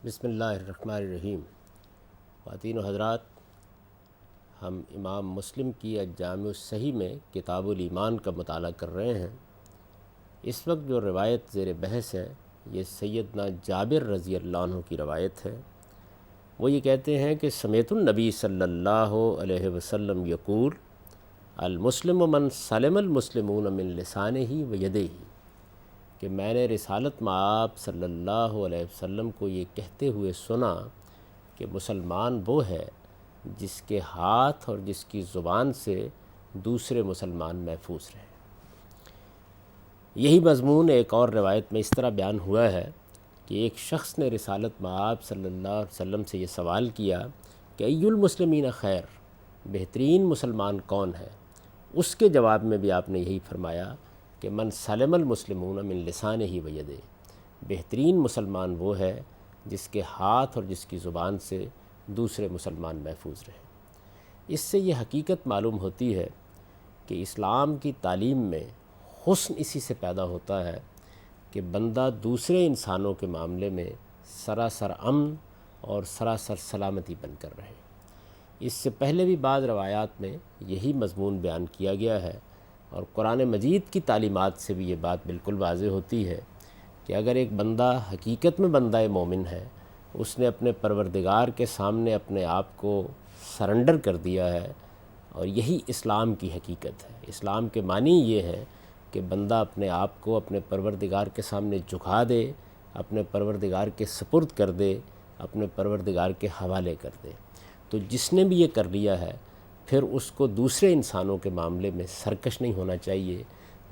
بسم اللہ الرحمن الرحیم۔ خواتین و حضرات، ہم امام مسلم کی الجامع الصحیح میں کتاب الایمان کا مطالعہ کر رہے ہیں۔ اس وقت جو روایت زیر بحث ہے یہ سیدنا جابر رضی اللہ عنہ کی روایت ہے۔ وہ یہ کہتے ہیں کہ سمعت النبی صلی اللہ علیہ وسلم یقول المسلم من سلم المسلمون من لسانہ و یدہ، کہ میں نے رسالت مآب صلی اللہ علیہ وسلم کو یہ کہتے ہوئے سنا کہ مسلمان وہ ہے جس کے ہاتھ اور جس کی زبان سے دوسرے مسلمان محفوظ رہیں۔ یہی مضمون ایک اور روایت میں اس طرح بیان ہوا ہے کہ ایک شخص نے رسالت مآب صلی اللہ علیہ وسلم سے یہ سوال کیا کہ ای المسلمین خیر، بہترین مسلمان کون ہے؟ اس کے جواب میں بھی آپ نے یہی فرمایا کہ من سلم المسلمون من لسانہ و یدہ، بہترین مسلمان وہ ہے جس کے ہاتھ اور جس کی زبان سے دوسرے مسلمان محفوظ رہیں۔ اس سے یہ حقیقت معلوم ہوتی ہے کہ اسلام کی تعلیم میں حسن اسی سے پیدا ہوتا ہے کہ بندہ دوسرے انسانوں کے معاملے میں سراسر امن اور سراسر سلامتی بن کر رہے۔ اس سے پہلے بھی بعض روایات میں یہی مضمون بیان کیا گیا ہے، اور قرآن مجید کی تعلیمات سے بھی یہ بات بالکل واضح ہوتی ہے کہ اگر ایک بندہ حقیقت میں بندہ مومن ہے، اس نے اپنے پروردگار کے سامنے اپنے آپ کو سرنڈر کر دیا ہے، اور یہی اسلام کی حقیقت ہے۔ اسلام کے معنی یہ ہے کہ بندہ اپنے آپ کو اپنے پروردگار کے سامنے جھکا دے، اپنے پروردگار کے سپرد کر دے، اپنے پروردگار کے حوالے کر دے۔ تو جس نے بھی یہ کر لیا ہے، پھر اس کو دوسرے انسانوں کے معاملے میں سرکش نہیں ہونا چاہیے۔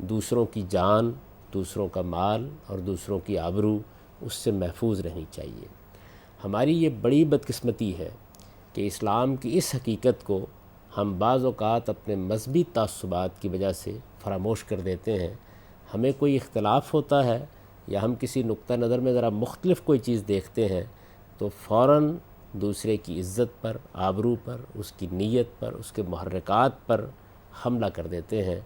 دوسروں کی جان، دوسروں کا مال اور دوسروں کی آبرو اس سے محفوظ رہنی چاہیے۔ ہماری یہ بڑی بدقسمتی ہے کہ اسلام کی اس حقیقت کو ہم بعض اوقات اپنے مذہبی تعصبات کی وجہ سے فراموش کر دیتے ہیں۔ ہمیں کوئی اختلاف ہوتا ہے یا ہم کسی نقطہ نظر میں ذرا مختلف کوئی چیز دیکھتے ہیں تو فوراً دوسرے کی عزت پر، آبرو پر، اس کی نیت پر، اس کے محرکات پر حملہ کر دیتے ہیں۔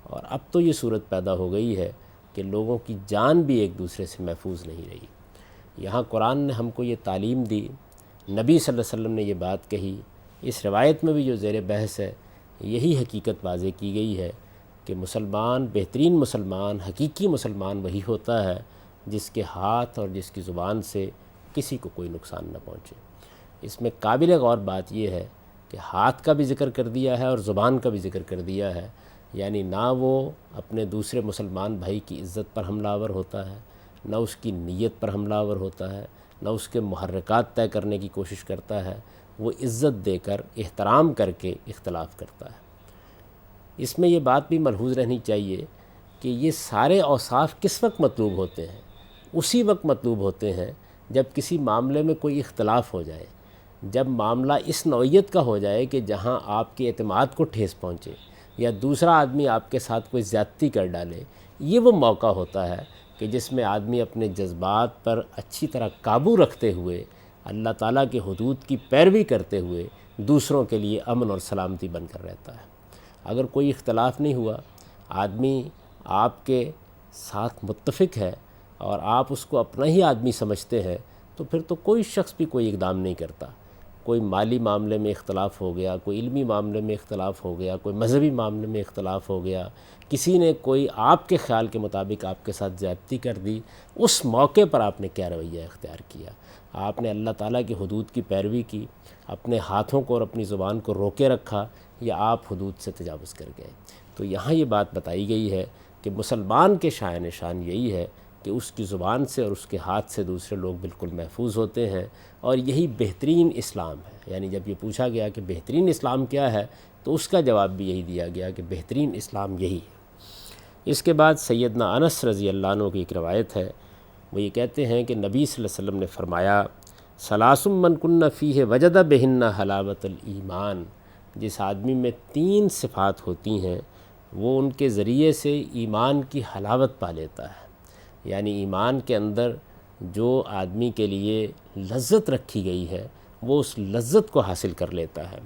اور اب تو یہ صورت پیدا ہو گئی ہے کہ لوگوں کی جان بھی ایک دوسرے سے محفوظ نہیں رہی۔ یہاں قرآن نے ہم کو یہ تعلیم دی، نبی صلی اللہ علیہ وسلم نے یہ بات کہی، اس روایت میں بھی جو زیر بحث ہے یہی حقیقت واضح کی گئی ہے کہ مسلمان، بہترین مسلمان، حقیقی مسلمان وہی ہوتا ہے جس کے ہاتھ اور جس کی زبان سے کسی کو کوئی نقصان نہ پہنچے۔ اس میں قابل غور بات یہ ہے کہ ہاتھ کا بھی ذکر کر دیا ہے اور زبان کا بھی ذکر کر دیا ہے، یعنی نہ وہ اپنے دوسرے مسلمان بھائی کی عزت پر حملہ آور ہوتا ہے، نہ اس کی نیت پر حملہ آور ہوتا ہے، نہ اس کے محرکات طے کرنے کی کوشش کرتا ہے، وہ عزت دے کر، احترام کر کے اختلاف کرتا ہے۔ اس میں یہ بات بھی ملحوظ رہنی چاہیے کہ یہ سارے اوصاف کس وقت مطلوب ہوتے ہیں؟ اسی وقت مطلوب ہوتے ہیں جب کسی معاملے میں کوئی اختلاف ہو جائے، جب معاملہ اس نوعیت کا ہو جائے کہ جہاں آپ کے اعتماد کو ٹھیس پہنچے یا دوسرا آدمی آپ کے ساتھ کوئی زیادتی کر ڈالے۔ یہ وہ موقع ہوتا ہے کہ جس میں آدمی اپنے جذبات پر اچھی طرح قابو رکھتے ہوئے، اللہ تعالیٰ کے حدود کی پیروی کرتے ہوئے دوسروں کے لیے امن اور سلامتی بن کر رہتا ہے۔ اگر کوئی اختلاف نہیں ہوا، آدمی آپ کے ساتھ متفق ہے اور آپ اس کو اپنا ہی آدمی سمجھتے ہیں، تو پھر تو کوئی شخص بھی کوئی اقدام نہیں کرتا۔ کوئی مالی معاملے میں اختلاف ہو گیا، کوئی علمی معاملے میں اختلاف ہو گیا، کوئی مذہبی معاملے میں اختلاف ہو گیا، کسی نے کوئی آپ کے خیال کے مطابق آپ کے ساتھ زیادتی کر دی، اس موقع پر آپ نے کیا رویہ اختیار کیا؟ آپ نے اللہ تعالیٰ کی حدود کی پیروی کی، اپنے ہاتھوں کو اور اپنی زبان کو روکے رکھا، یا آپ حدود سے تجاوز کر گئے؟ تو یہاں یہ بات بتائی گئی ہے کہ مسلمان کے شایان نشان یہی ہے کہ اس کی زبان سے اور اس کے ہاتھ سے دوسرے لوگ بالکل محفوظ ہوتے ہیں، اور یہی بہترین اسلام ہے۔ یعنی جب یہ پوچھا گیا کہ بہترین اسلام کیا ہے تو اس کا جواب بھی یہی دیا گیا کہ بہترین اسلام یہی ہے۔ اس کے بعد سیدنا انس رضی اللہ عنہ کی ایک روایت ہے، وہ یہ کہتے ہیں کہ نبی صلی اللہ علیہ وسلم نے فرمایا ثلاث من کن فیہ وجد بہن حلاوت الایمان، جس آدمی میں 3 صفات ہوتی ہیں وہ ان کے ذریعے سے ایمان کی حلاوت پا لیتا ہے۔ یعنی ایمان کے اندر جو آدمی کے لیے لذت رکھی گئی ہے وہ اس لذت کو حاصل کر لیتا ہے۔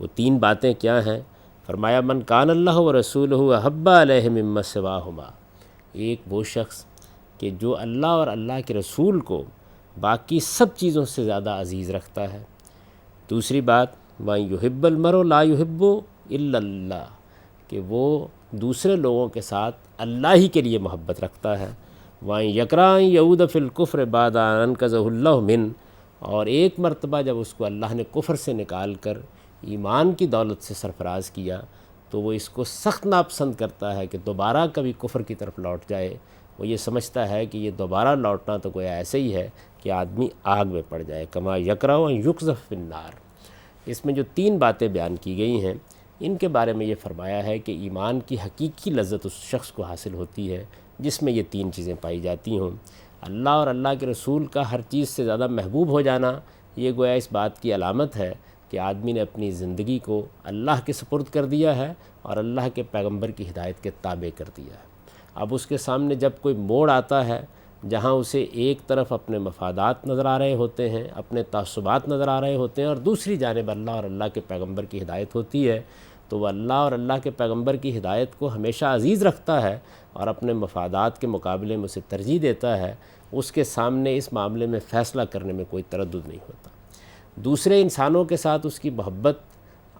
وہ 3 باتیں کیا ہیں؟ فرمایا من کان اللہ و رسولہ احب علیہ مما سواہما، ایک وہ شخص کہ جو اللہ اور اللہ کے رسول کو باقی سب چیزوں سے زیادہ عزیز رکھتا ہے۔ دوسری بات وَإِن يُحِبَّ الْمَرْءُ لَا يُحِبُّ إِلَّا اللَّهُ، کہ وہ دوسرے لوگوں کے ساتھ اللہ ہی کے لیے محبت رکھتا ہے۔ وَإِن يَكْرَهُ أَن يَعُودَ فِي الْكُفْرِ بَعْدَ أَنْ أَنْقَذَهُ اللَّهُ مِنْهُ، اور ایک مرتبہ جب اس کو اللہ نے کفر سے نکال کر ایمان کی دولت سے سرفراز کیا تو وہ اس کو سخت ناپسند کرتا ہے کہ دوبارہ کبھی کفر کی طرف لوٹ جائے۔ وہ یہ سمجھتا ہے کہ یہ دوبارہ لوٹنا تو گویا ایسے ہی ہے کہ آدمی آگ میں پڑ جائے، کما یکرہ أن یقذف فی النار۔ اس میں جو تین باتیں بیان کی گئی ہیں ان کے بارے میں یہ فرمایا ہے کہ ایمان کی حقیقی لذت اس شخص کو حاصل ہوتی ہے جس میں یہ تین چیزیں پائی جاتی ہوں۔ اللہ اور اللہ کے رسول کا ہر چیز سے زیادہ محبوب ہو جانا یہ گویا اس بات کی علامت ہے کہ آدمی نے اپنی زندگی کو اللہ کے سپرد کر دیا ہے اور اللہ کے پیغمبر کی ہدایت کے تابع کر دیا ہے۔ اب اس کے سامنے جب کوئی موڑ آتا ہے جہاں اسے ایک طرف اپنے مفادات نظر آ رہے ہوتے ہیں، اپنے تعصبات نظر آ رہے ہوتے ہیں، اور دوسری جانب اللہ اور اللہ کے پیغمبر کی ہدایت ہوتی ہے، تو وہ اللہ اور اللہ کے پیغمبر کی ہدایت کو ہمیشہ عزیز رکھتا ہے اور اپنے مفادات کے مقابلے میں اسے ترجیح دیتا ہے۔ اس کے سامنے اس معاملے میں فیصلہ کرنے میں کوئی تردد نہیں ہوتا۔ دوسرے انسانوں کے ساتھ اس کی محبت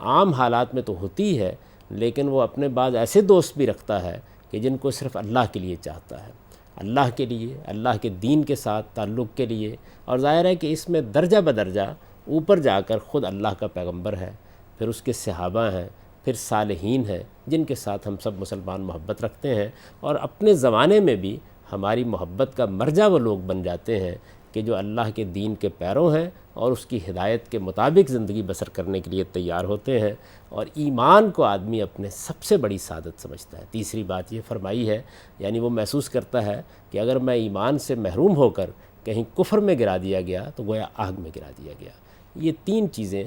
عام حالات میں تو ہوتی ہے، لیکن وہ اپنے بعض ایسے دوست بھی رکھتا ہے کہ جن کو صرف اللہ کے لیے چاہتا ہے، اللہ کے لیے، اللہ کے دین کے ساتھ تعلق کے لیے۔ اور ظاہر ہے کہ اس میں درجہ بدرجہ اوپر جا کر خود اللہ کا پیغمبر ہے، پھر اس کے صحابہ ہیں، پھر صالحین ہیں جن کے ساتھ ہم سب مسلمان محبت رکھتے ہیں، اور اپنے زمانے میں بھی ہماری محبت کا مرجع وہ لوگ بن جاتے ہیں کہ جو اللہ کے دین کے پیروں ہیں اور اس کی ہدایت کے مطابق زندگی بسر کرنے کے لیے تیار ہوتے ہیں، اور ایمان کو آدمی اپنے سب سے بڑی سعادت سمجھتا ہے۔ تیسری بات یہ فرمائی ہے، یعنی وہ محسوس کرتا ہے کہ اگر میں ایمان سے محروم ہو کر کہیں کفر میں گرا دیا گیا تو گویا آگ میں گرا دیا گیا۔ یہ تین چیزیں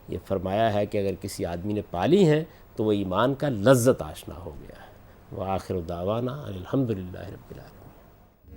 یہ فرمایا ہے کہ اگر کسی آدمی نے پالی ہیں تو وہ ایمان کا لذت آشنا ہو گیا ہے۔ وآخر دعوانا الحمدللہ رب العالمین۔